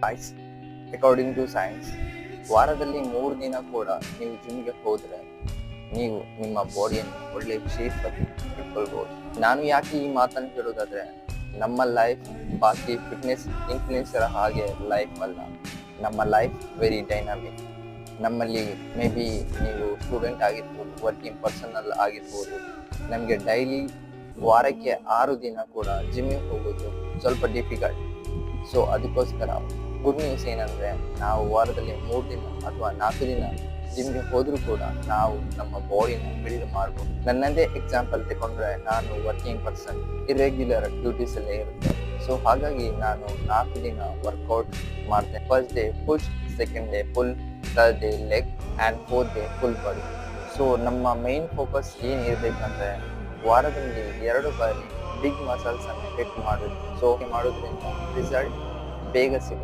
Guys, according to science, ವಾರದಲ್ಲಿ 3 ದಿನ ಕೂಡ ನೀವು ಜಿಮ್ಗೆ ಹೋದ್ರೆ ನೀವು ನಿಮ್ಮ ಬಾಡಿಯನ್ನು ಒಳ್ಳೆ ಶೇಪ್ ಅಲ್ಲಿ ಇಟ್ಕೊಳ್ಬಹುದು. ನಾನು ಯಾಕೆ ಈ ಮಾತನ್ನು ಹೇಳೋದಾದ್ರೆ, ನಮ್ಮ ಲೈಫ್ ಬಾಕಿ ಫಿಟ್ನೆಸ್ ಇನ್ಫ್ಲುಯೆನ್ಸರ್ ಹಾಗೆ ಲೈಫ್ ಅಲ್ಲ. ನಮ್ಮ ಲೈಫ್ ವೆರಿ ಡೈನಾಮಿಕ್. ನಮ್ಮಲ್ಲಿ ಮೇ ಬಿ ನೀವು ಸ್ಟೂಡೆಂಟ್ ಆಗಿರ್ಬೋದು, ವರ್ಕಿಂಗ್ ಪರ್ಸನಲ್ ಆಗಿರ್ಬೋದು, ನಮಗೆ ಡೈಲಿ ವಾರಕ್ಕೆ 6 ದಿನ ಕೂಡ ಜಿಮ್ಮಿಗೆ ಹೋಗೋದು ಸ್ವಲ್ಪ ಡಿಫಿಕಲ್ಟ್. ಸೊ ಅದಕ್ಕೋಸ್ಕರ ಗುಡ್ ನ್ಯೂಸ್ ಏನಂದ್ರೆ, ನಾವು ವಾರದಲ್ಲಿ 3 ದಿನ ಅಥವಾ 4 ದಿನ ಜಿಮ್ಗೆ ಹೋದ್ರೂ ಕೂಡ ನಾವು ನಮ್ಮ ಬಾಡಿನ ಬಿಲ್ಡ್ ಮಾಡ್ಬೋದು. ನನ್ನದೇ ಎಕ್ಸಾಂಪಲ್ ತಗೊಂಡ್ರೆ, ನಾನು ವರ್ಕಿಂಗ್ ಪರ್ಸನ್, ಇರೆಗ್ಯುಲರ್ ಡ್ಯೂಟೀಸ್ ಎಲ್ಲ ಇರುತ್ತೆ. ಸೊ ಹಾಗಾಗಿ ನಾನು 4 ದಿನ ವರ್ಕೌಟ್ ಮಾಡ್ತೇನೆ. First day push, second day pull, third day leg and fourth day full body. So ನಮ್ಮ ಮೈನ್ ಫೋಕಸ್ ಏನಿರಬೇಕಂದ್ರೆ, ವಾರದಲ್ಲಿ 2 ಬಾರಿ ಬಿಗ್ ಮಸಲ್ಸ್ ಅನ್ನು ಹಿಟ್ ಮಾಡೋದು. ಸೊ ಮಾಡೋದ್ರಿಂದ ರಿಸಲ್ಟ್ ಬೇಗ ಸಿಗುತ್ತೆ.